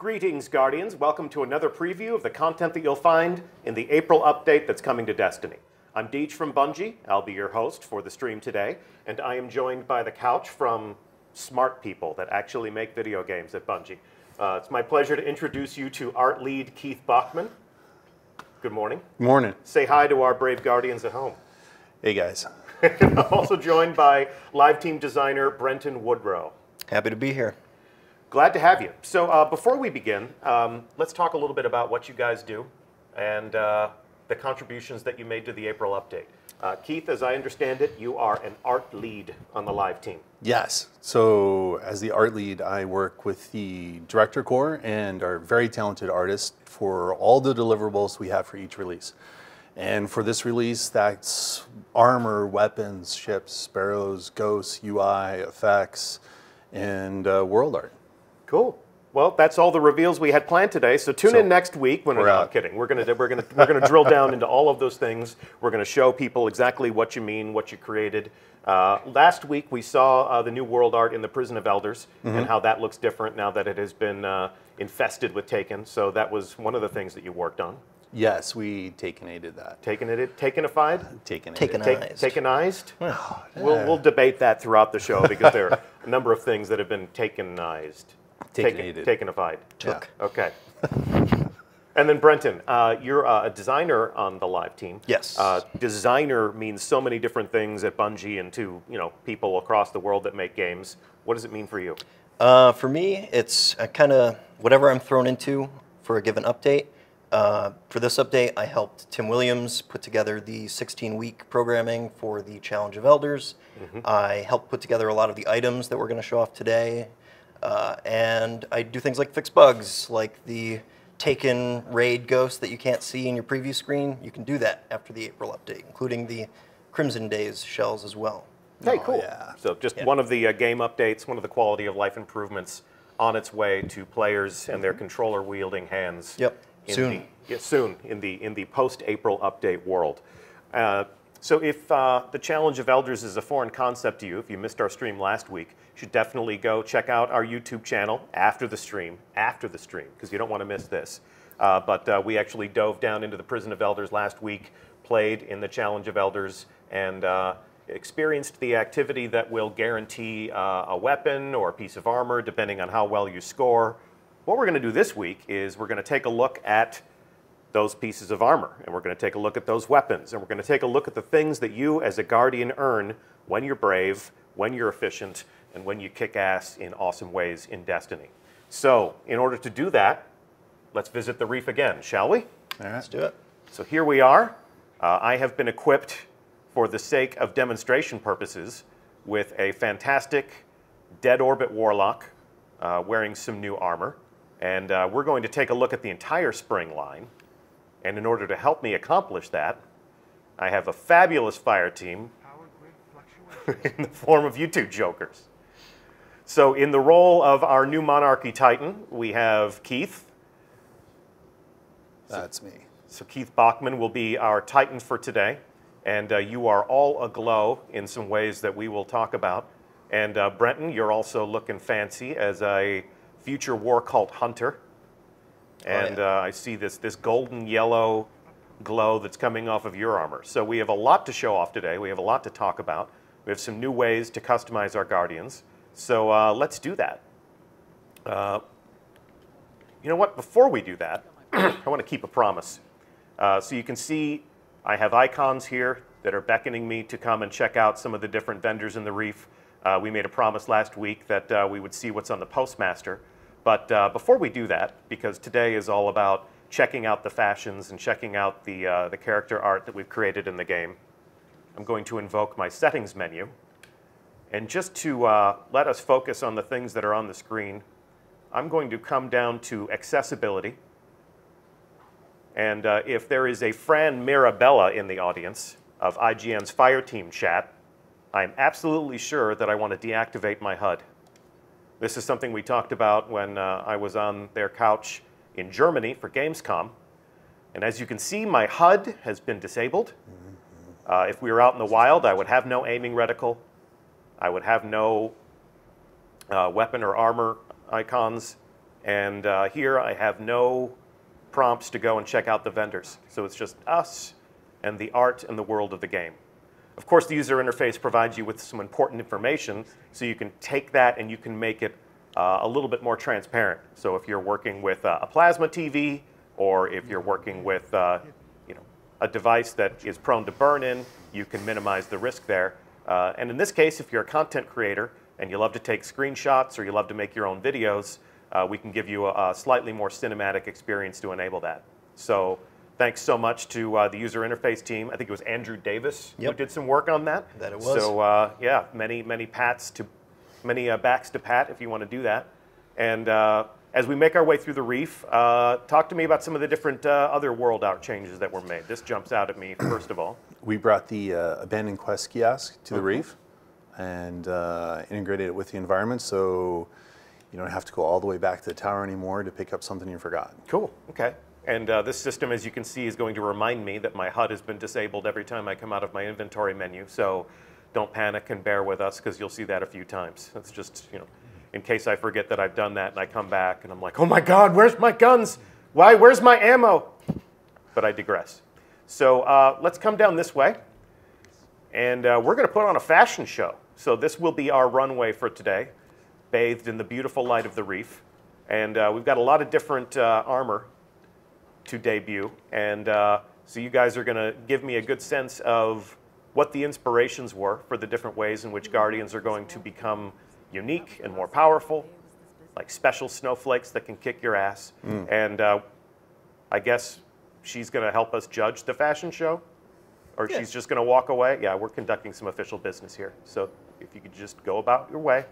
Greetings, Guardians. Welcome to another preview of the content that you'll find in the April update that's coming to Destiny. I'm Deej from Bungie. I'll be your host for the stream today, and I am joined by the couch from smart people that actually make video games at Bungie. It's my pleasure to introduce you to art lead Keith Bachman. Good morning. Morning. Say hi to our brave Guardians at home. Hey, guys. I'm also joined by live team designer Brenton Woodrow. Happy to be here. Glad to have you. So before we begin, let's talk a little bit about what you guys do and the contributions that you made to the April update. Keith, as I understand it, you are an art lead on the live team. Yes. So as the art lead, I work with the director core and our very talented artists for all the deliverables we have for each release. And for this release, that's armor, weapons, ships, sparrows, ghosts, UI, effects, and world art. Cool. Well, that's all the reveals we had planned today. So tune in next week. No, I'm kidding. We're gonna drill down into all of those things. We're gonna show people exactly what you mean, what you created. Last week we saw the new world art in the Prison of Elders and how that looks different now that it has been infested with Taken. So that was one of the things that you worked on. Yes, we Takenated that. Takenified? Takenized. Takenized? Oh, We'll debate that throughout the show because there are a number of things that have been takenized. Takenated. Takenified. Took. Yeah. Okay. And then Brenton, you're a designer on the live team. Yes. Designer means so many different things at Bungie and to people across the world that make games. What does it mean for you? For me, it's kind of whatever I'm thrown into for a given update. For this update, I helped Tim Williams put together the 16-week programming for the Challenge of Elders. I helped put together a lot of the items that we're going to show off today. And I do things like fix bugs, like the Taken raid ghost that you can't see in your preview screen. You can do that after the April update, including the Crimson Days shells as well. Hey, cool. Yeah. So just one of the game updates, one of the quality of life improvements on its way to players and their controller-wielding hands. Yep. Soon. Soon in the post-April update world. So if the Challenge of Elders is a foreign concept to you, if you missed our stream last week, you should definitely go check out our YouTube channel after the stream, because you don't want to miss this. But we actually dove down into the Prison of Elders last week, played in the Challenge of Elders, and experienced the activity that will guarantee a weapon or a piece of armor, depending on how well you score. What we're going to do this week is we're going to take a look at those pieces of armor, and we're going to take a look at those weapons, and we're going to take a look at the things that you as a Guardian earn when you're brave, when you're efficient, and when you kick ass in awesome ways in Destiny. So, in order to do that, let's visit the reef again, shall we? All right. Let's do it. So here we are. I have been equipped, for the sake of demonstration purposes, with a fantastic Dead Orbit Warlock, wearing some new armor. And we're going to take a look at the entire spring line. And in order to help me accomplish that, I have a fabulous fire team in the form of you two jokers. So in the role of our new Monarchy Titan, we have Keith. That's me. So Keith Bachman will be our Titan for today. And you are all aglow in some ways that we will talk about. And Brenton, you're also looking fancy as a future war cult hunter. And I see this golden yellow glow that's coming off of your armor. So we have a lot to show off today. We have a lot to talk about. We have some new ways to customize our Guardians. So let's do that. You know what? Before we do that, I want to keep a promise. So you can see I have icons here that are beckoning me to come and check out some of the different vendors in the reef. We made a promise last week that we would see what's on the Postmaster. But before we do that, because today is all about checking out the fashions and checking out the character art that we've created in the game, I'm going to invoke my settings menu. And just to let us focus on the things that are on the screen, I'm going to come down to accessibility. And if there is a Fran Mirabella in the audience of IGN's Fireteam chat, I'm absolutely sure that I want to deactivate my HUD. This is something we talked about when I was on their couch in Germany for Gamescom. And as you can see, my HUD has been disabled. If we were out in the wild, I would have no aiming reticle. I would have no weapon or armor icons. And here I have no prompts to go and check out the vendors. So it's just us and the art and the world of the game. Of course, the user interface provides you with some important information, so you can take that and you can make it a little bit more transparent. So if you're working with a plasma TV, or if you're working with a device that is prone to burn-in, you can minimize the risk there. And in this case, if you're a content creator and you love to take screenshots or you love to make your own videos, we can give you a slightly more cinematic experience to enable that. So thanks so much to the user interface team. I think it was Andrew Davis who did some work on that. That it was. So yeah, many backs to pat if you want to do that. And as we make our way through the reef, talk to me about some of the different other world out changes that were made. This jumps out at me first of all. We brought the abandoned quest kiosk to the reef and integrated it with the environment, so you don't have to go all the way back to the tower anymore to pick up something you forgot. Cool. Okay. And this system, as you can see, is going to remind me that my HUD has been disabled every time I come out of my inventory menu. So don't panic and bear with us, because you'll see that a few times. That's just, in case I forget that I've done that and I come back and I'm like, oh my God, where's my guns? Why? Where's my ammo? But I digress. So let's come down this way. And we're going to put on a fashion show. So this will be our runway for today, bathed in the beautiful light of the reef. And we've got a lot of different armor to debut. And so you guys are going to give me a good sense of what the inspirations were for the different ways in which Guardians are going to become unique and more powerful, like special snowflakes that can kick your ass. And I guess she's going to help us judge the fashion show? Or she's just going to walk away? Yeah, we're conducting some official business here. So if you could just go about your way.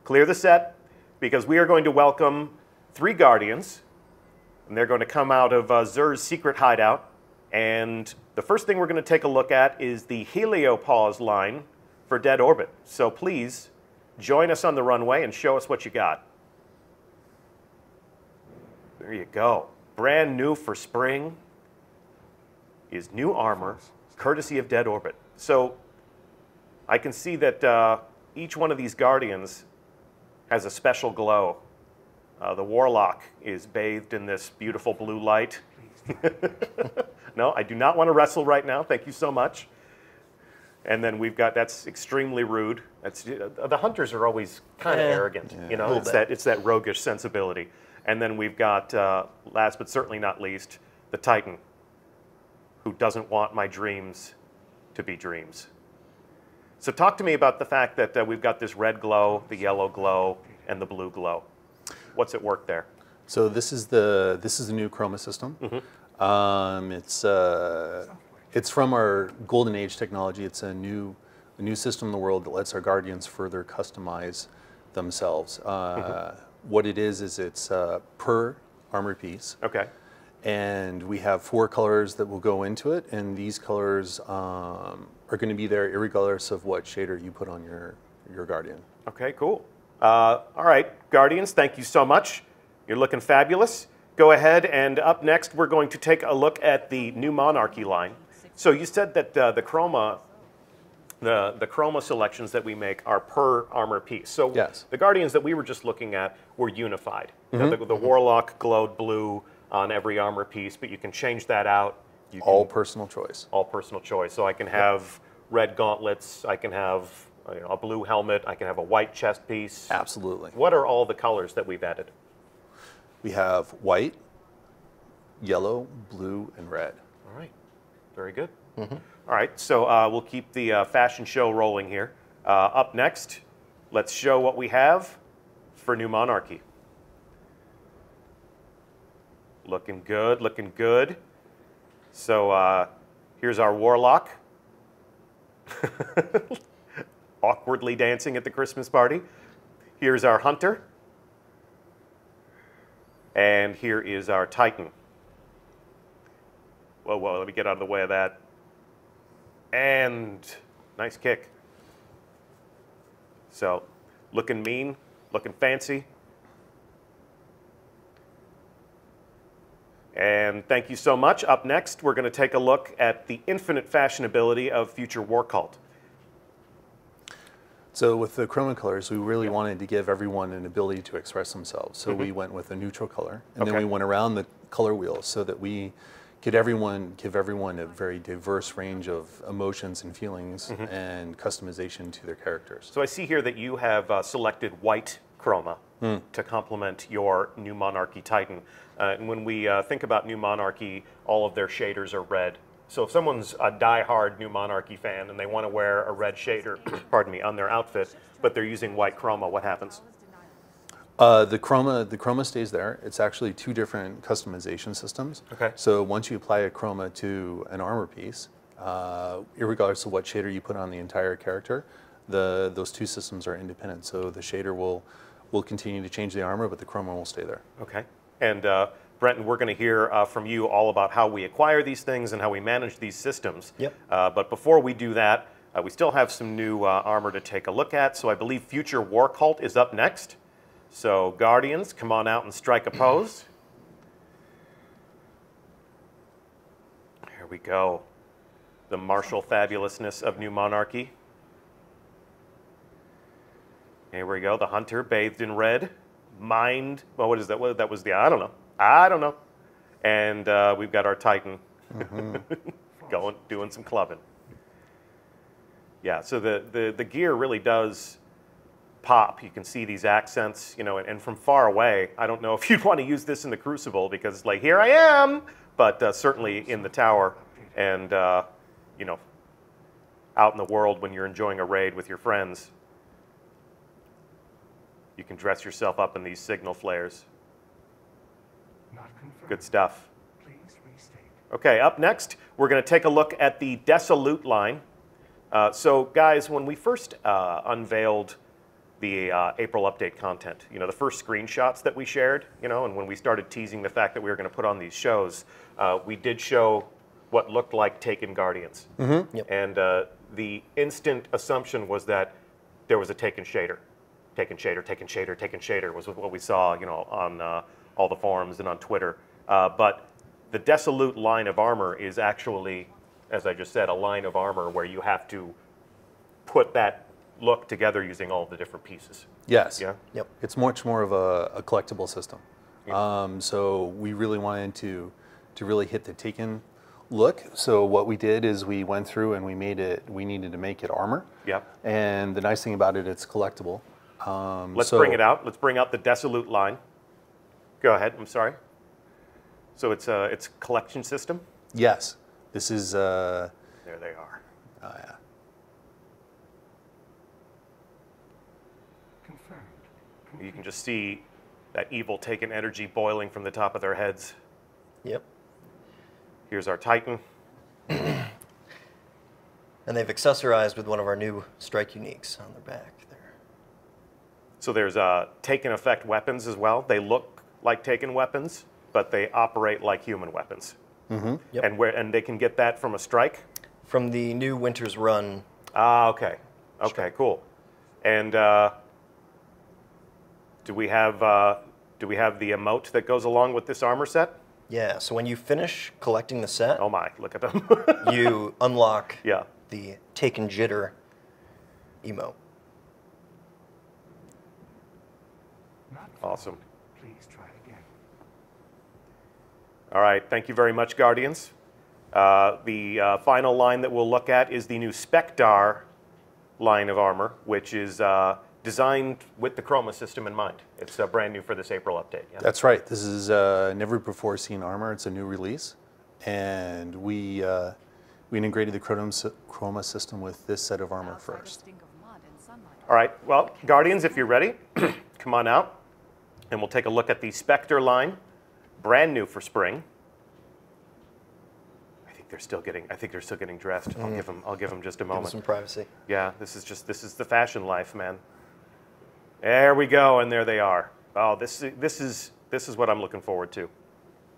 Clear the set, because we are going to welcome 3 Guardians. And they're going to come out of Xur's secret hideout. And the first thing we're going to take a look at is the Heliopause line for Dead Orbit. So please join us on the runway and show us what you got. There you go. Brand new for spring is new armor, courtesy of Dead Orbit. So I can see that each one of these Guardians has a special glow. The Warlock is bathed in this beautiful blue light. No, I do not want to wrestle right now. Thank you so much. And then we've got, that's extremely rude. That's, the hunters are always kind of arrogant, it's that roguish sensibility. And then we've got, last but certainly not least, the Titan, who doesn't want my dreams to be dreams. So talk to me about the fact that we've got this red glow, the yellow glow, and the blue glow. What's at work there? So this is the new chroma system. It's from our Golden Age technology. It's a new system in the world that lets our Guardians further customize themselves. What it is it's per armor piece. Okay. And we have 4 colors that will go into it, and these colors are going to be there regardless of what shader you put on your Guardian. Okay, cool. All right, Guardians, thank you so much. You're looking fabulous. Go ahead, and up next, we're going to take a look at the new Monarchy line. So you said that the chroma selections that we make are per armor piece. So yes. The Guardians that we were just looking at were unified. The Warlock glowed blue on every armor piece, but you can change that out. All personal choice. All personal choice. So I can have red gauntlets, I can have a blue helmet, I can have a white chest piece. Absolutely. What are all the colors that we've added? We have white, yellow, blue, and red. All right. Very good. All right, so we'll keep the fashion show rolling here. Up next, let's show what we have for new Monarchy. Looking good, looking good. So here's our Warlock. Awkwardly dancing at the Christmas party. Here's our Hunter. And here is our Titan. Whoa, whoa, let me get out of the way of that. And nice kick. So, looking mean, looking fancy. And thank you so much. Up next, we're going to take a look at the infinite fashionability of future War Cult. So with the chroma colors, we really wanted to give everyone an ability to express themselves. So we went with a neutral color, and then we went around the color wheel so that we could give everyone a very diverse range of emotions and feelings and customization to their characters. So I see here that you have selected white chroma to complement your new Monarchy Titan. And when we think about new Monarchy, all of their shaders are red. So if someone's a die-hard new Monarchy fan and they want to wear a red shader, pardon me, on their outfit, but they're using white chroma, what happens? The chroma stays there. It's actually two different customization systems. Okay. So once you apply a chroma to an armor piece, irregardless of what shader you put on the entire character, those two systems are independent. So the shader will continue to change the armor, but the chroma will stay there. Okay. And Brenton, we're going to hear from you all about how we acquire these things and how we manage these systems. Yep. But before we do that, we still have some new armor to take a look at. So I believe Future War Cult is up next. So Guardians, come on out and strike a pose. Here we go. The martial fabulousness of New Monarchy. Here we go. The Hunter bathed in red. Mind. Well, what is that? What, that was the. I don't know. I don't know. And we've got our Titan doing some clubbing. Yeah. So the gear really does pop. You can see these accents, you know, and from far away. I don't know if you'd want to use this in the Crucible because, like, here I am. But certainly in the tower, and you know, out in the world when you're enjoying a raid with your friends. You can dress yourself up in these signal flares. Good stuff. Okay, up next, we're going to take a look at the Desolate line. So, guys, when we first unveiled the April update content, you know, the first screenshots that we shared, you know, and when we started teasing the fact that we were going to put on these shows, we did show what looked like Taken Guardians. Yep. And the instant assumption was that there was a Taken shader. Taken shader, Taken shader, Taken shader was what we saw, you know, on all the forums and on Twitter. But the Desolate line of armor is actually, as I just said, a line of armor where you have to put that look together using all of the different pieces. Yes. Yeah. Yep. It's much more of a collectible system. So we really wanted to really hit the Taken look. So what we did is we went through and we needed to make it armor. Yep. And the nice thing about it, it's collectible. Let's bring it out. Let's bring out the Desolate line. Go ahead. I'm sorry. So it's a collection system? Yes. This is... There they are. Oh, yeah. Confirmed. You can just see that evil Taken energy boiling from the top of their heads. Yep. Here's our Titan. And they've accessorized with one of our new strike uniques on their back there. So there's Taken effect weapons as well. They look like Taken weapons, but they operate like human weapons. Yep. And they can get that from a strike? From the new Winter's Run. Ah, okay. Okay, cool. And do we have the emote that goes along with this armor set? Yeah, so when you finish collecting the set, Oh my, look at them. you unlock Yeah. the Taken Jitter emote. Not Awesome. Please try again. All right, thank you very much, Guardians. The final line that we'll look at is the new Spectre line of armor, which is designed with the chroma system in mind. It's brand new for this April update. Yeah? That's right. This is never before seen armor. It's a new release. And we integrated the chroma system with this set of armor first. All right, well, Guardians, if you're ready, come on out, and we'll take a look at the Spectre line, brand new for spring. I think they're still getting dressed. I'll give them just a Give moment. us some privacy. Yeah, this is the fashion life, man. There we go, and there they are. Oh, this is what I'm looking forward to.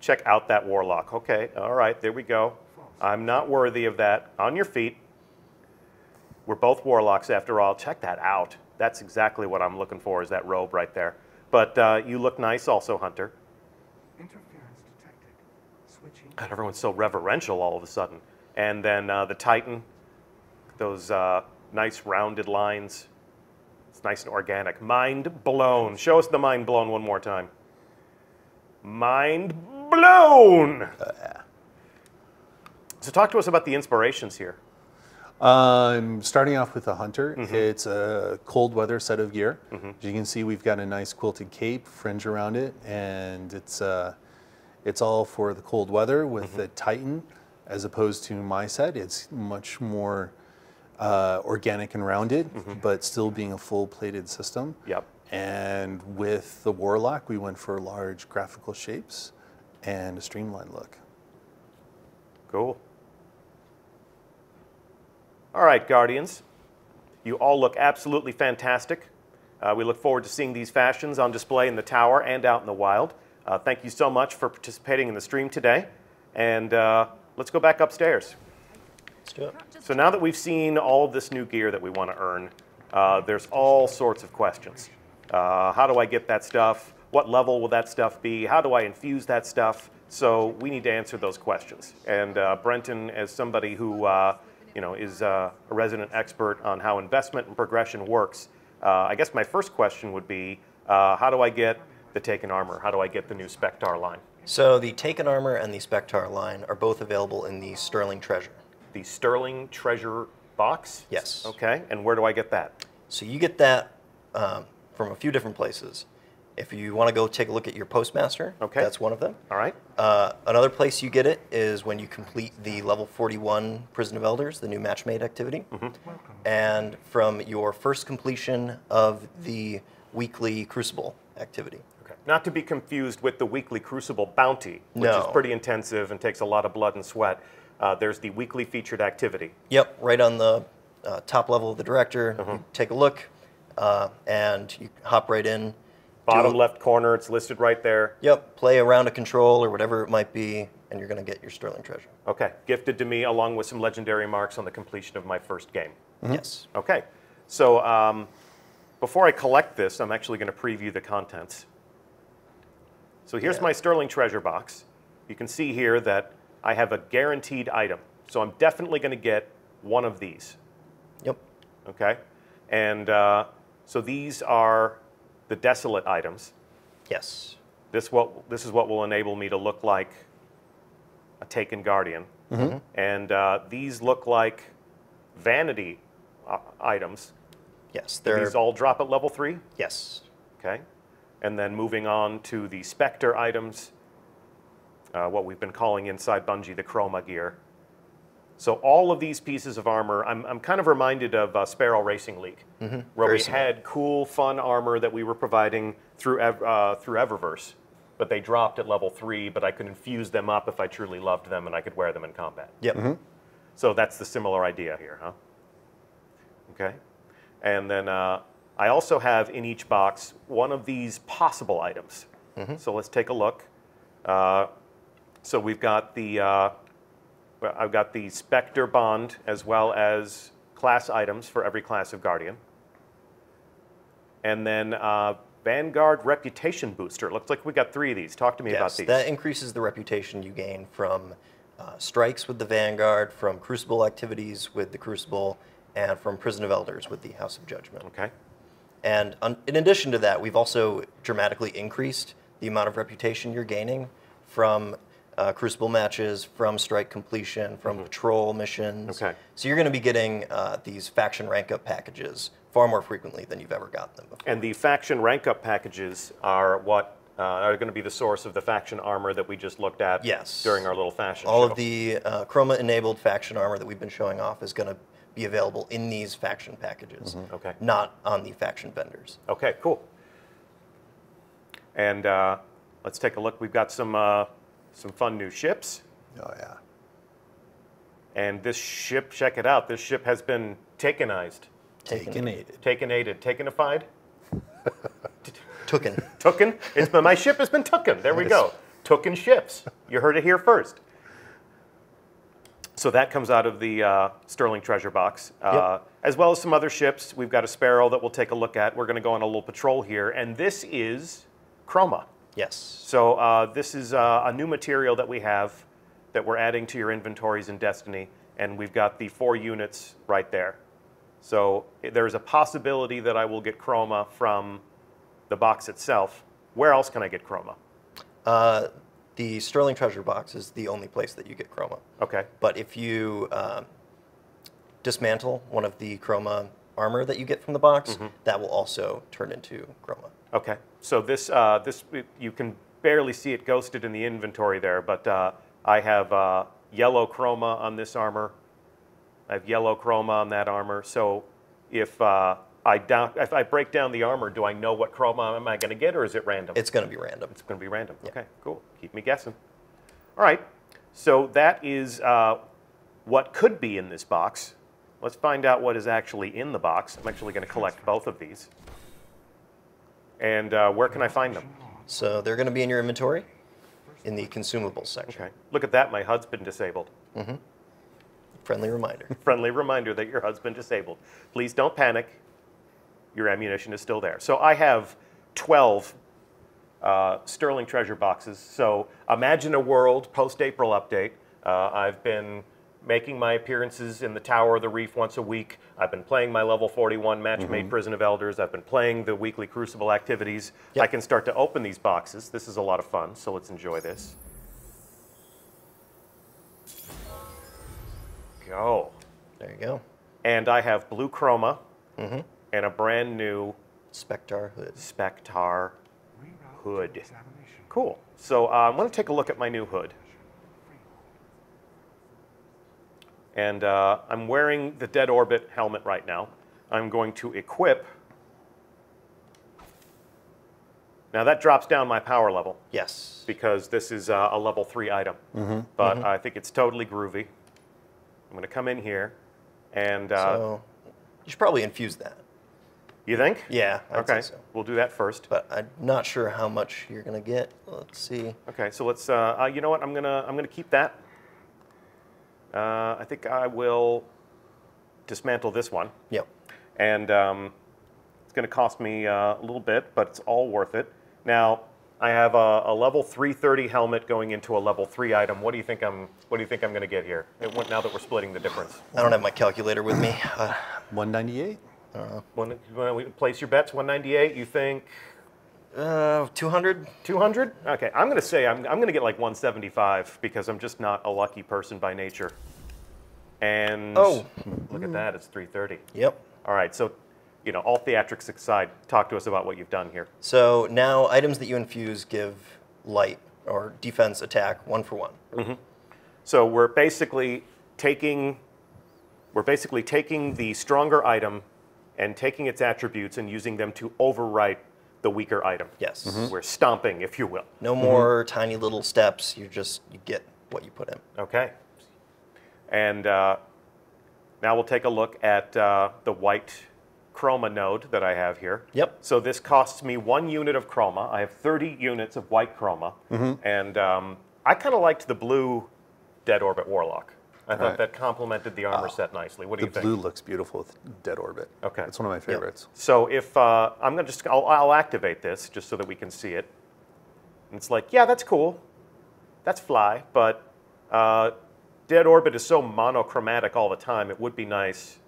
Check out that Warlock. Okay, all right, there we go. I'm not worthy of that. On your feet. We're both Warlocks after all. Check that out. That's exactly what I'm looking for, is that robe right there. But you look nice also, Hunter. Interference detected. Switching. God, everyone's so reverential all of a sudden. And then the Titan, those nice rounded lines. It's nice and organic. Mind blown. Show us the mind blown one more time. Mind blown! So talk to us about the inspirations here. Starting off with the Hunter, it's a cold weather set of gear. As you can see, we've got a nice quilted cape, fringe around it, and it's all for the cold weather. With the Titan, as opposed to my set, it's much more organic and rounded, but still being a full-plated system. Yep. And with the Warlock, we went for large graphical shapes and a streamlined look. Cool. All right, Guardians. You all look absolutely fantastic. We look forward to seeing these fashions on display in the tower and out in the wild. Thank you so much for participating in the stream today. And let's go back upstairs. Let's do it. So now that we've seen all of this new gear that we want to earn, there's all sorts of questions. How do I get that stuff? What level will that stuff be? How do I infuse that stuff? So we need to answer those questions. And Brenton, as somebody who is a resident expert on how investment and progression works, I guess my first question would be, how do I get the Taken Armor? How do I get the new Spectre line? So the Taken Armor and the Spectre line are both available in the Sterling Treasure. The Sterling Treasure box? Yes. Okay, and where do I get that? So you get that from a few different places. If you want to go take a look at your Postmaster, Okay. that's one of them. All right. Another place you get it is when you complete the level 41 Prison of Elders, the new matchmade activity. And from your first completion of the weekly Crucible activity. Okay. Not to be confused with the weekly Crucible bounty, which No. is pretty intensive and takes a lot of blood and sweat. There's the weekly featured activity. Yep, right on the top level of the director. You take a look, and you hop right in. Bottom left corner, it's listed right there. Yep, play around a control or whatever it might be, and you're going to get your Sterling Treasure. Okay, gifted to me along with some legendary marks on the completion of my first game. Yes. Okay, so before I collect this, I'm actually going to preview the contents. So here's my Sterling Treasure box. You can see here that I have a guaranteed item. So I'm definitely going to get one of these. Yep. Okay, and so these are the desolate items. Yes. This is what will enable me to look like a Taken Guardian. And these look like vanity items. Yes. These all drop at level 3? Yes. Okay. And then moving on to the Spectre items, what we've been calling inside Bungie the Chroma gear. So all of these pieces of armor, I'm kind of reminded of Sparrow Racing League, where Very we similar. had cool, fun armor that we were providing through Eververse, but they dropped at level 3, but I could infuse them up if I truly loved them, and I could wear them in combat. Yep. So that's the similar idea here, huh? Okay. And then I also have in each box one of these possible items. So let's take a look. So we've got the I've got the Spectre bond as well as class items for every class of Guardian. And then Vanguard Reputation Booster. Looks like we got 3 of these. Talk to me about these. That increases the reputation you gain from strikes with the Vanguard, from Crucible activities with the Crucible, and from Prison of Elders with the House of Judgment. Okay. And in addition to that, we've also dramatically increased the amount of reputation you're gaining from Crucible matches, from strike completion, from patrol missions. Okay. So you're going to be getting these faction rank up packages far more frequently than you've ever gotten them before. And the faction rank up packages are what are going to be the source of the faction armor that we just looked at Yes. during our little fashion All show. of the Chroma enabled faction armor that we've been showing off is going to be available in these faction packages, Okay. not on the faction vendors. Okay, cool. And let's take a look. We've got some fun new ships. Oh, yeah. And this ship, check it out. This ship has been takenized. Takenated. Takenified? Tooken. Tooken? My ship has been tooken. There we go. Tooken ships. You heard it here first. So that comes out of the Sterling Treasure box, as well as some other ships. We've got a Sparrow that we'll take a look at. We're going to go on a little patrol here. And this is Chroma. Yes. So this is a new material that we have that we're adding to your inventories in Destiny. And we've got the 4 units right there. So there's a possibility that I will get chroma from the box itself. Where else can I get chroma? The Sterling Treasure box is the only place that you get chroma. Okay. But if you dismantle one of the chroma armor that you get from the box, that will also turn into chroma. Okay. So this you can barely see it ghosted in the inventory there, but I have yellow chroma on this armor. I have yellow chroma on that armor. So if I break down the armor, do I know what chroma am I going to get, or is it random? It's going to be random. It's going to be random. Yeah. Okay, cool. Keep me guessing. All right. So that is what could be in this box. Let's find out what is actually in the box. I'm actually going to collect both of these. And where can I find them? So they're going to be in your inventory in the consumables section. Okay. Look at that. My HUD's been disabled. Friendly reminder. Friendly reminder that your HUD's been disabled. Please don't panic. Your ammunition is still there. So I have 12 Sterling Treasure boxes. So imagine a world post-April update. I've been making my appearances in the Tower of the Reef once a week. I've been playing my level 41 match-made Prison of Elders. I've been playing the weekly Crucible activities. Yep. I can start to open these boxes. This is a lot of fun, so let's enjoy this. Go. There you go. And I have blue chroma and a brand new Spectre hood. Spectre Reroute hood. to examination. Cool. So I'm going to take a look at my new hood. And I'm wearing the Dead Orbit helmet right now. I'm going to equip. Now that drops down my power level Yes. because this is a level 3 item. But I think it's totally groovy. I'm going to come in here and... So you should probably infuse that. you think? Yeah, I'd Okay, say so. we'll do that first. But I'm not sure how much you're going to get. Let's see. Okay, so let's. You know what? I'm gonna keep that. I think I will dismantle this one, Yep. and it's gonna cost me a little bit, but it's all worth it. Now I have a level 330 helmet going into a level 3 item. What do you think I'm gonna get here? Now that we're splitting the difference. I don't have my calculator with me. 198? When we place your bets, 198. You think 200? 200? Okay, I'm gonna say I'm gonna get like 175 because I'm just not a lucky person by nature. And look at that, it's 330. Yep. All right, so all theatrics aside, talk to us about what you've done here. So now items that you infuse give light or defense attack 1 for 1. So we're basically taking the stronger item and taking its attributes and using them to overwrite the weaker item. Yes. We're stomping, if you will. No more tiny little steps. You get what you put in. Okay. And now we'll take a look at the white chroma node that I have here. Yep. So this costs me 1 unit of chroma. I have 30 units of white chroma. And I kind of liked the blue Dead Orbit Warlock. I thought that complemented the armor set nicely. What do The you think? blue looks beautiful with Dead Orbit. Okay. It's one of my favorites. So if I'm gonna I'll activate this just so that we can see it. And it's like, yeah, that's cool. That's fly, but Dead Orbit is so monochromatic all the time. It would be nice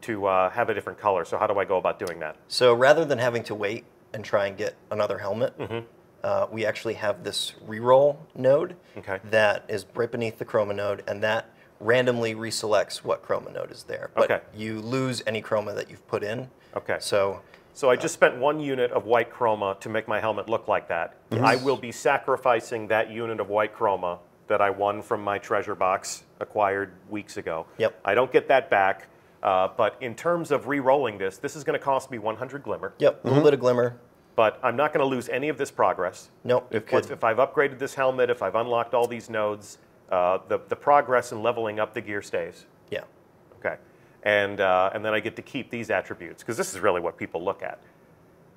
to have a different color. So how do I go about doing that? So rather than having to wait and try and get another helmet, we actually have this reroll node that is right beneath the chroma node, and that randomly reselects what chroma node is there. But you lose any chroma that you've put in. Okay. So I just spent 1 unit of white chroma to make my helmet look like that. I will be sacrificing that unit of white chroma that I won from my treasure box acquired weeks ago. Yep. I don't get that back, but in terms of re-rolling this is going to cost me 100 glimmer. Yep, a little bit of glimmer. But I'm not going to lose any of this progress. Nope. If I've upgraded this helmet, if I've unlocked all these nodes, the progress in leveling up the gear stays. Yeah. Okay. And then I get to keep these attributes, because this is really what people look at.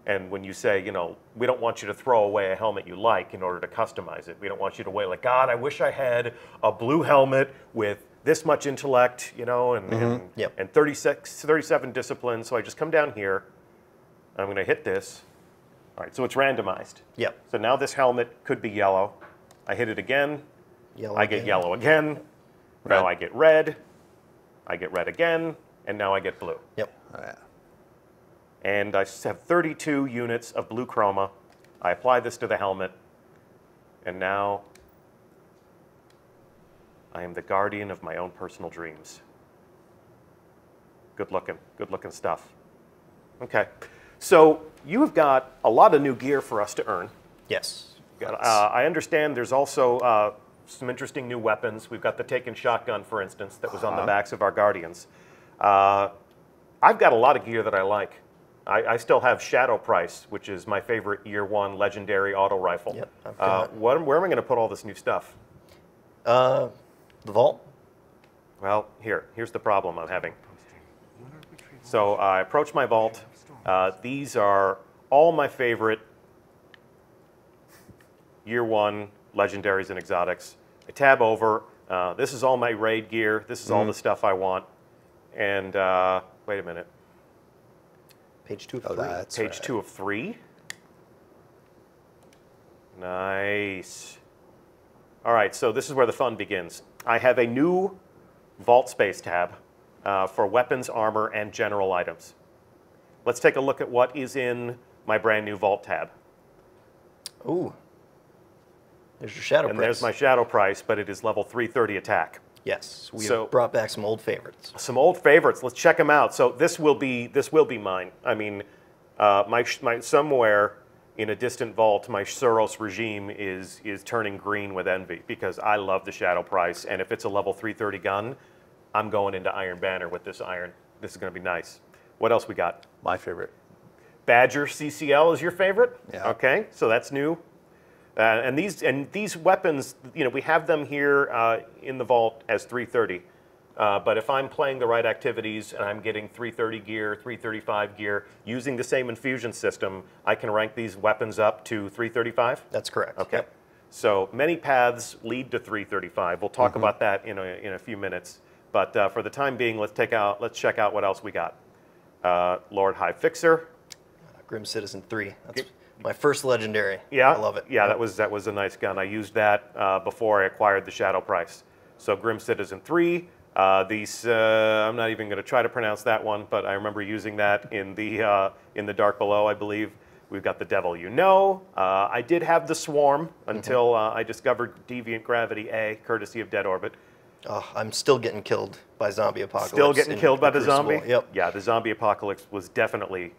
And when you say, we don't want you to throw away a helmet you like in order to customize it. We don't want you to wait like, God, I wish I had a blue helmet with this much intellect, and 37 discipline. So I just come down here, and I'm going to hit this. All right, so it's randomized. Yep. So now this helmet could be yellow. I hit it again. Yellow I get again. yellow again. Now I get red. I get red again. and now I get blue. Yep. Oh, yeah. And I have 32 units of blue chroma. I apply this to the helmet, and now I am the guardian of my own personal dreams. Good looking stuff. Okay, so you have got a lot of new gear for us to earn. Yes. I understand there's also some interesting new weapons. We've got the Taken shotgun, for instance, that was on the backs of our Guardians. I've got a lot of gear that I like. I still have Shadow Price, which is my favorite Year 1 legendary auto rifle. Yep, I've got where am I going to put all this new stuff? The vault. Well, here's the problem I'm having. So I approach my vault. These are all my favorite Year 1 legendaries and exotics. I tab over. This is all my raid gear. This is all the stuff I want. And wait a minute. Page 2 of Oh, 3. that's Page right. 2 of 3. Nice. All right, so this is where the fun begins. I have a new vault space tab for weapons, armor, and general items. Let's take a look at what is in my brand new vault tab. Ooh. There's your Shadow And Price. there's my Shadow Price, but it is level 330 attack. Yes, we So- have brought back some old favorites. Some old favorites. Let's check them out. So this will be mine. I mean, my somewhere in a distant vault, my Suros regime is turning green with envy because I love the Shadow Price, and if it's a level 330 gun, I'm going into Iron Banner with this iron. This is going to be nice. What else we got? My favorite. Badger CCL is your favorite? Yeah. Okay, so that's new. And these weapons, you know, we have them here in the vault as 330. But if I'm playing the right activities and I'm getting 330 gear, 335 gear, using the same infusion system, I can rank these weapons up to 335? That's correct. Okay. Yep. So many paths lead to 335. We'll talk about that in a few minutes. But for the time being, let's check out what else we got. Lord High Fixer. Grim Citizen 3. That's my first legendary. Yeah, I love it. Yeah, Yep. that was a nice gun. I used that before I acquired the Shadow Price. So Grim Citizen 3. I'm not even going to try to pronounce that one, but I remember using that in the Dark Below, I believe. We've got the Devil You Know. I did have the Swarm until I discovered Deviant Gravity A, courtesy of Dead Orbit. Oh, I'm still getting killed by Zombie Apocalypse. Still getting in killed by the Crucible. zombie? Yep. Yeah, the Zombie Apocalypse was definitely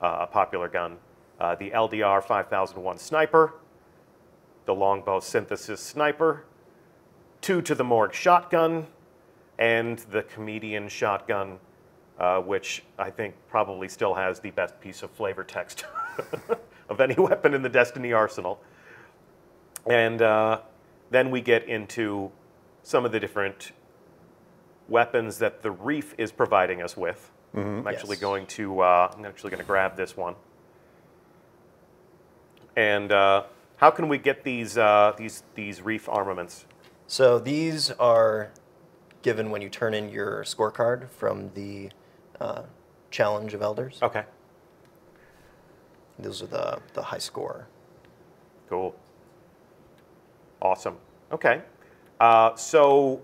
a popular gun. The LDR 5001 Sniper, the Longbow Synthesis Sniper, 2 to the Morgue Shotgun, and the Comedian Shotgun, which I think probably still has the best piece of flavor text of any weapon in the Destiny arsenal. And then we get into some of the different weapons that the Reef is providing us with. I'm actually Yes. going to grab this one. And how can we get these Reef armaments? So these are given when you turn in your scorecard from the Challenge of Elders. Okay, Those are the high score. cool. Awesome. Okay. So,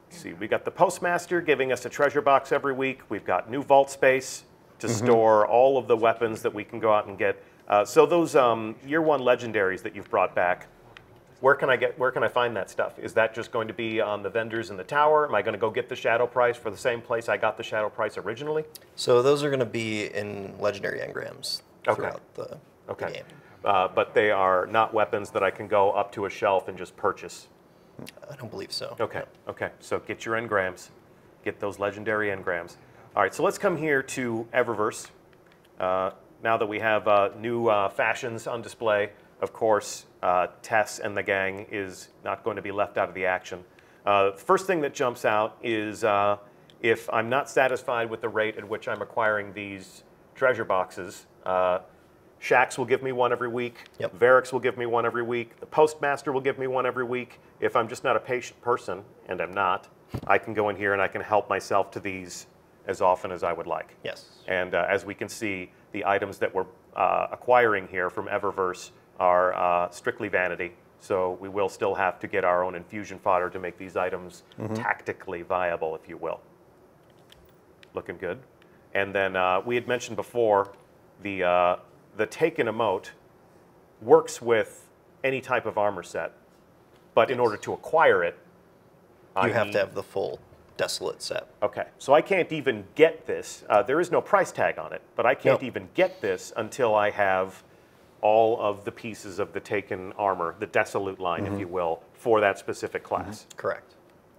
let's see, we got the Postmaster giving us a treasure box every week. We've got new vault space to store all of the weapons that we can go out and get. So those Year 1 legendaries that you've brought back, where can I find that stuff? Is that just going to be on the vendors in the tower? Am I going to go get the Shadow Price for the same place I got the Shadow Price originally? So those are going to be in legendary engrams throughout the game. But they are not weapons that I can go up to a shelf and just purchase. I don't believe so. Okay, okay. So get your engrams. Get those legendary engrams. All right, so let's come here to Eververse. Now that we have new fashions on display, of course, Tess and the gang is not going to be left out of the action. First thing that jumps out is if I'm not satisfied with the rate at which I'm acquiring these treasure boxes, Shax will give me one every week. Yep. Varix will give me one every week. The Postmaster will give me one every week. If I'm just not a patient person, and I'm not, I can go in here and I can help myself to these as often as I would like. Yes. And as we can see, the items that we're acquiring here from Eververse are strictly vanity. So we will still have to get our own infusion fodder to make these items tactically viable, if you will. Looking good. And then we had mentioned before the Taken emote works with any type of armor set, but in order to acquire it, You have to have the full desolate set. Okay, so I can't even get this. There is no price tag on it, but I can't even get this until I have all of the pieces of the Taken armor, the desolate line, if you will, for that specific class. Correct.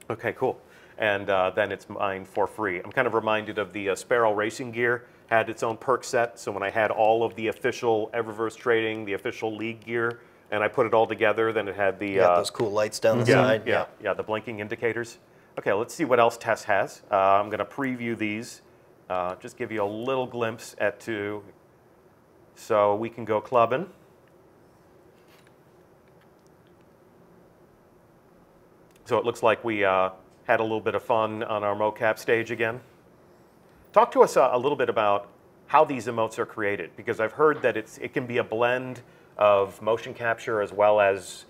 Okay, cool. And then it's mine for free. I'm kind of reminded of the Sparrow racing gear had its own perk set. So when I had all of the official Eververse trading, the official league gear, and I put it all together, then it had the You got those cool lights down the side. yeah, the blinking indicators. Okay, let's see what else Tess has. I'm going to preview these, just give you a little glimpse at two. So we can go clubbing. So it looks like we had a little bit of fun on our mocap stage again. Talk to us a little bit about how these emotes are created, because I've heard that it can be a blend of motion capture as well as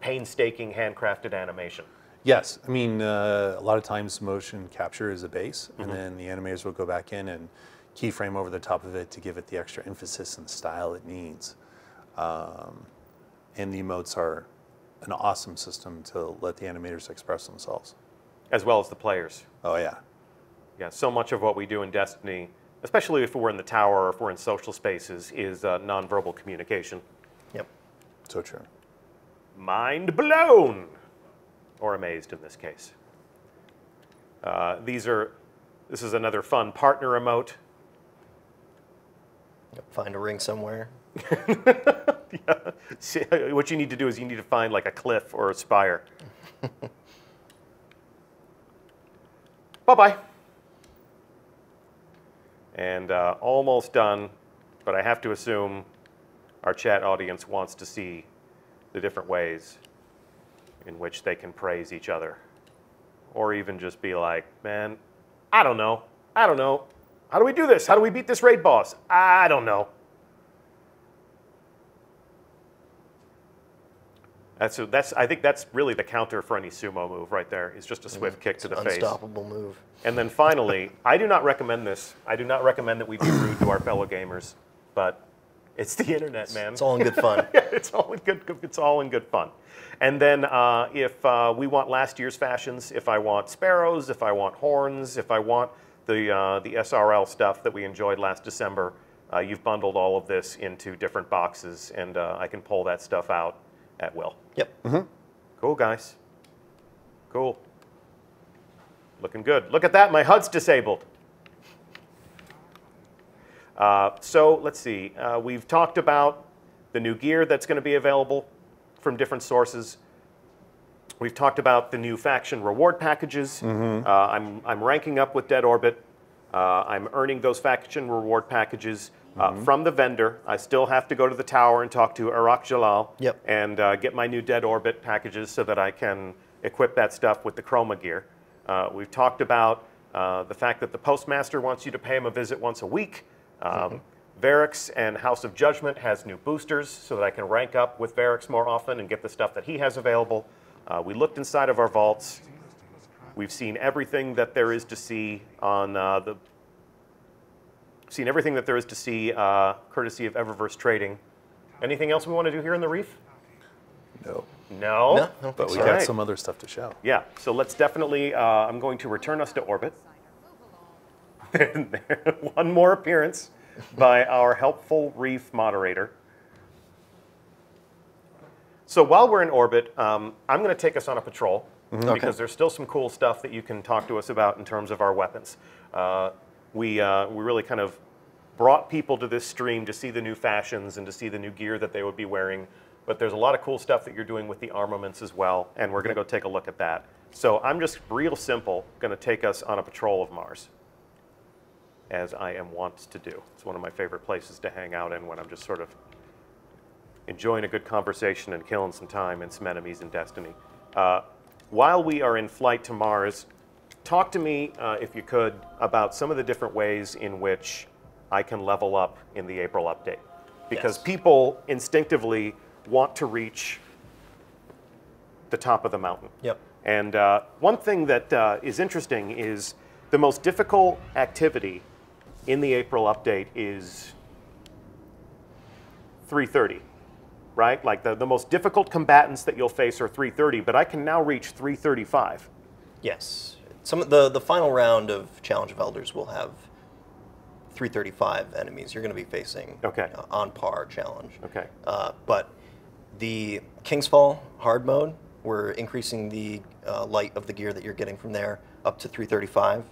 painstaking handcrafted animation. Yes, I mean, a lot of times motion capture is a base, and then the animators will go back in and keyframe over the top of it to give it the extra emphasis and style it needs. And the emotes are an awesome system to let the animators express themselves. As well as the players. Oh, yeah. Yeah, so much of what we do in Destiny, especially if we're in the tower or if we're in social spaces, is nonverbal communication. Yep. So true. Mind blown! Or amazed in this case. This is another fun partner emote. Yep. Find a ring somewhere. Yeah. See, what you need to do is you need to find like a cliff or a spire. Bye-bye. And almost done, but I have to assume our chat audience wants to see the different ways in which they can praise each other. Or even just be like, man, I don't know. How do we do this? How do we beat this raid boss? I don't know. I think that's really the counter for any sumo move right there. It's just a swift kick to the face. Unstoppable move. And then finally, I do not recommend this. I do not recommend that we be rude to our fellow gamers, but it's the internet, man. It's all in good fun. Yeah, it's all in good fun. And then if we want last year's fashions, if I want sparrows, if I want horns, if I want the SRL stuff that we enjoyed last December, you've bundled all of this into different boxes, and I can pull that stuff out at will. Yep. Cool, guys. Cool. Looking good. Look at that, my HUD's disabled. So let's see. We've talked about the new gear that's going to be available from different sources. We've talked about the new faction reward packages. I'm ranking up with Dead Orbit. I'm earning those faction reward packages from the vendor. I still have to go to the tower and talk to Arak Jalal and get my new Dead Orbit packages so that I can equip that stuff with the chroma gear. We've talked about the fact that the Postmaster wants you to pay him a visit once a week. Varix and House of Judgment has new boosters so that I can rank up with Varix more often and get the stuff that he has available. We looked inside of our vaults. We've seen everything that there is to see on courtesy of Eververse Trading. Anything else we want to do here in the Reef? No. No? But we All got right. some other stuff to show. Yeah, so let's definitely, I'm going to return us to orbit. One more appearance by our helpful Reef moderator. So while we're in orbit, I'm going to take us on a patrol because there's still some cool stuff that you can talk to us about in terms of our weapons. We really kind of brought people to this stream to see the new fashions and to see the new gear that they would be wearing. But there's a lot of cool stuff that you're doing with the armaments as well, and we're going to go take a look at that. So I'm just real simple going to take us on a patrol of Mars, as I am wont to do. It's one of my favorite places to hang out in when I'm just sort of enjoying a good conversation and killing some time and some enemies in Destiny. While we are in flight to Mars, talk to me, if you could, about some of the different ways in which I can level up in the April update. Because people instinctively want to reach the top of the mountain. Yep. And one thing that is interesting is the most difficult activity in the April update is 330, right? Like the most difficult combatants that you'll face are 330, but I can now reach 335. Yes. Some of the final round of Challenge of Elders will have 335 enemies you're going to be facing. Okay. On par challenge. Okay. But the King's Fall hard mode, we're increasing the light of the gear that you're getting from there up to 335.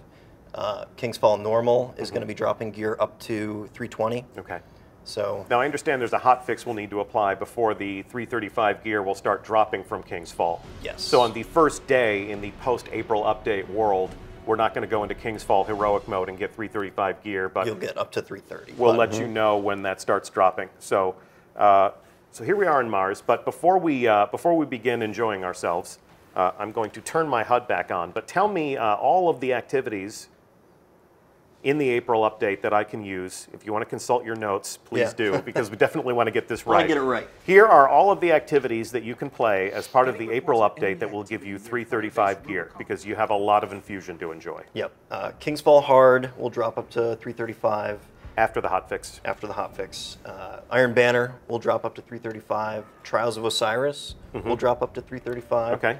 King's Fall normal is going to be dropping gear up to 320. Okay. So Now I understand there's a hot fix we'll need to apply before the 335 gear will start dropping from King's Fall. yes. So on the first day in the post-April update world, we're not going to go into King's Fall heroic mode and get 335 gear, but you'll get up to 330. we'll but- let you know when that starts dropping. So, so here we are on Mars. But before we begin enjoying ourselves, I'm going to turn my HUD back on. But tell me all of the activities in the April update that I can use. If you want to consult your notes, please do, because we definitely want to get this right. Wanna get it right. Here are all of the activities that you can play as part of the April update that will give you 335 gear, because you have a lot of infusion to enjoy. Yep. King's Fall hard will drop up to 335 After the hotfix. after the hotfix. Iron Banner will drop up to 335. Trials of Osiris will drop up to 335. Okay.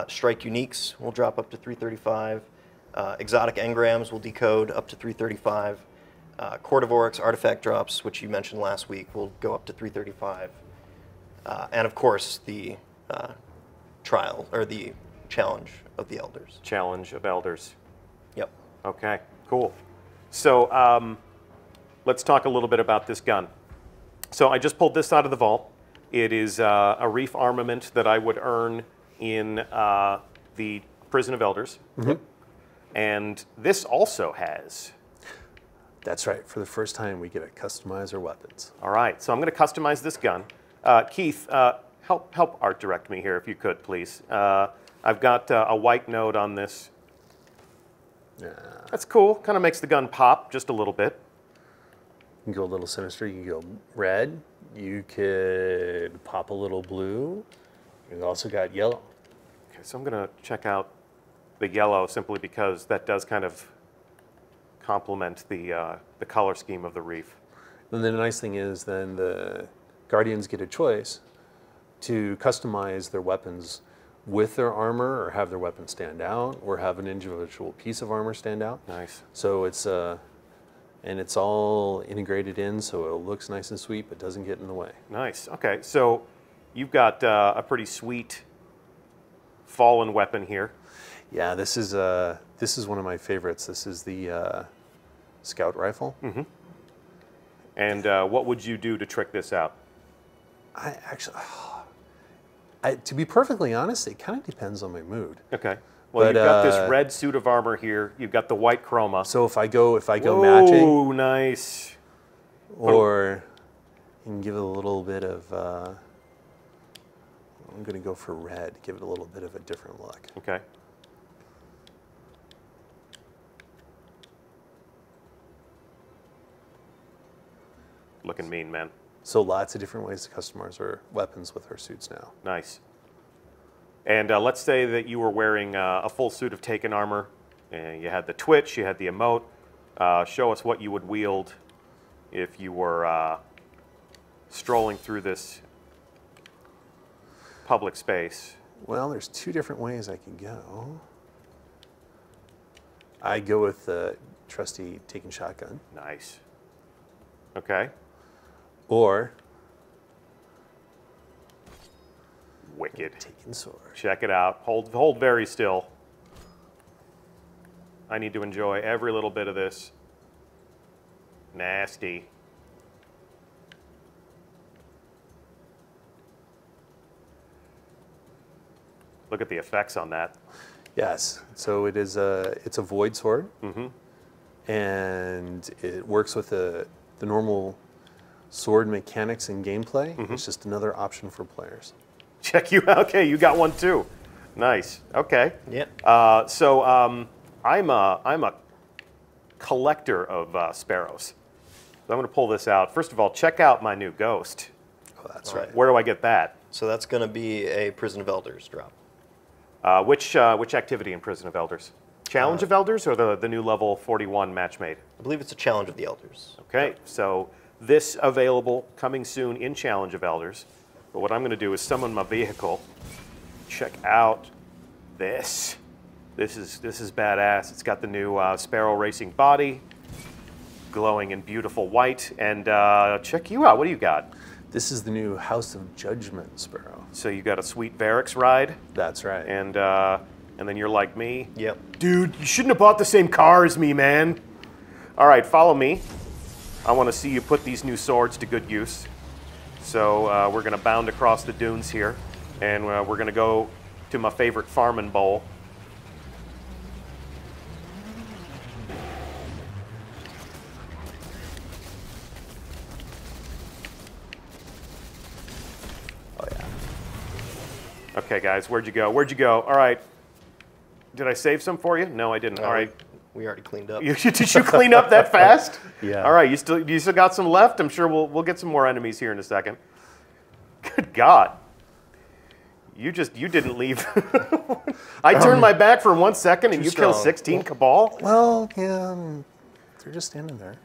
Strike Uniques will drop up to 335. Exotic Engrams will decode up to 335. Court of Oryx artifact drops, which you mentioned last week, will go up to 335. And of course, the trial, or the Challenge of the Elders. Challenge of Elders. Yep. Okay, cool. So let's talk a little bit about this gun. So I just pulled this out of the vault. It is a reef armament that I would earn in the Prison of Elders. And this also has... That's right. For the first time, we get to customize our weapons. All right, so I'm going to customize this gun. Keith, help art direct me here if you could, please. I've got a white node on this. That's cool. Kind of makes the gun pop just a little bit. You can go a little sinister. You can go red. You could pop a little blue. You've also got yellow. Okay, so I'm going to check out the yellow simply because that does kind of complement the color scheme of the reef. And then the nice thing is then the Guardians get a choice to customize their weapons with their armor, or have their weapon stand out, or have an individual piece of armor stand out. Nice. So it's and it's all integrated in, so it looks nice and sweet, but doesn't get in the way. Nice. Okay, so you've got a pretty sweet fallen weapon here. Yeah, this is one of my favorites. This is the scout rifle. And what would you do to trick this out? I actually, to be perfectly honest, it kind of depends on my mood. Okay. Well, But, you've got this red suit of armor here. You've got the white chroma. So if I go matching, Oh, nice. or you can give it a little bit of. I'm going to go for red. Give it a little bit of a different look. Okay. Looking mean, man. So lots of different ways to customize our weapons with our suits now. Nice. And let's say that you were wearing a full suit of Taken armor, and you had the twitch, you had the emote. Show us what you would wield if you were strolling through this public space. Well, there's two different ways I can go. I go with the trusty Taken shotgun, Nice. Okay. or Wicked. Taken sword. Check it out. Hold very still. I need to enjoy every little bit of this. Nasty. Look at the effects on that. Yes. So it is it's a void sword, and it works with the normal sword mechanics and gameplay. It's just another option for players. Check you out. Okay, you got one too. Nice. Okay. Yeah. So I'm a collector of sparrows. So I'm going to pull this out. First of all, check out my new ghost. Oh, that's right. Where do I get that? So that's going to be a Prison of Elders drop. Which activity in Prison of Elders? Challenge of Elders or the new level 41 match made? I believe it's a Challenge of the Elders. Okay, so this available coming soon in Challenge of Elders. But what I'm going to do is summon my vehicle. Check out this. This is badass. It's got the new Sparrow Racing body, glowing in beautiful white. And check you out. What do you got? This is the new House of Judgment Sparrow. So you got a sweet Varix ride. That's right. And then you're like me. Yep. Dude, you shouldn't have bought the same car as me, man. All right, follow me. I want to see you put these new swords to good use. So we're going to bound across the dunes here, and we're going to go to my favorite farming bowl. Oh, yeah. Okay, guys, where'd you go? Where'd you go? All right. Did I save some for you? No, I didn't. All right. We already cleaned up. Did you clean up that fast? Yeah. All right, you still got some left? I'm sure we'll get some more enemies here in a second. Good God. You didn't leave. I turned my back for 1 second and you killed 16 Cabal? Well, yeah, they're just standing there.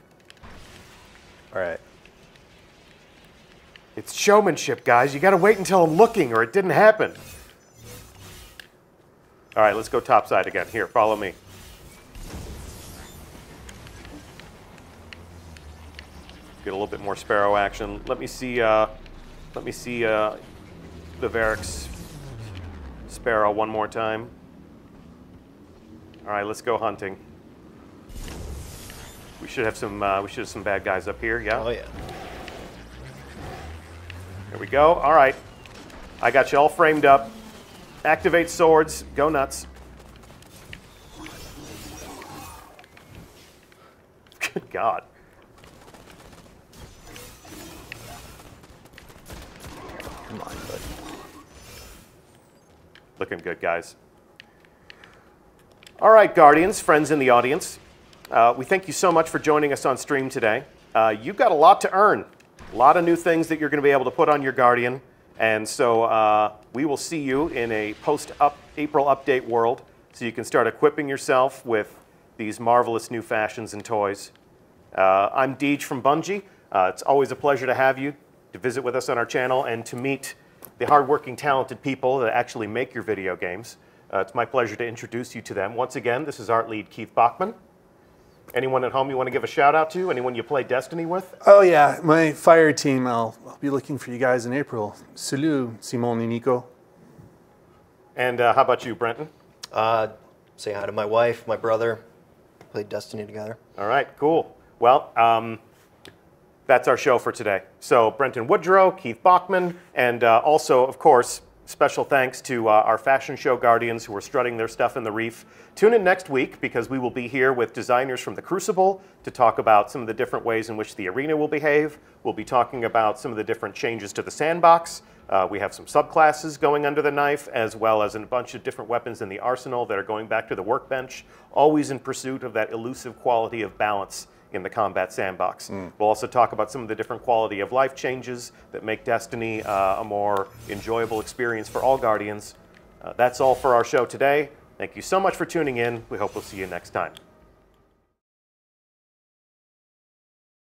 All right. It's showmanship, guys. You got to wait until I'm looking or it didn't happen. All right, let's go topside again. Here, follow me. Get a little bit more Sparrow action. Let me see the Varix Sparrow one more time. All right, let's go hunting. We should have some bad guys up here. Yeah. Oh yeah. Here we go. All right, I got you all framed up. Activate swords. Go nuts. Good God. Come on, buddy. Looking good, guys. All right, Guardians, friends in the audience. We thank you so much for joining us on stream today. You've got a lot to earn. A lot of new things that you're going to be able to put on your Guardian. And so we will see you in a post-April update world so you can start equipping yourself with these marvelous new fashions and toys. I'm Deej from Bungie. It's always a pleasure to have you, to visit with us on our channel, and to meet the hardworking, talented people that actually make your video games. It's my pleasure to introduce you to them. Once again, this is Art Lead Keith Bachman. Anyone at home you want to give a shout out to? Anyone you play Destiny with? Oh, yeah, my fire team. I'll be looking for you guys in April. Salut, Simon and Nico. And how about you, Brenton? Say hi to my wife, my brother. Played Destiny together. All right, cool. Well, that's our show for today. So Brenton Woodrow, Keith Bachman, and also, of course, special thanks to our fashion show guardians who are strutting their stuff in the reef. Tune in next week because we will be here with designers from the Crucible to talk about some of the different ways in which the arena will behave. We'll be talking about some of the different changes to the sandbox. We have some subclasses going under the knife, as well as a bunch of different weapons in the arsenal that are going back to the workbench, always in pursuit of that elusive quality of balance in the combat sandbox. We'll also talk about some of the different quality of life changes that make Destiny a more enjoyable experience for all Guardians. That's all for our show today. Thank you so much for tuning in. We hope we'll see you next time.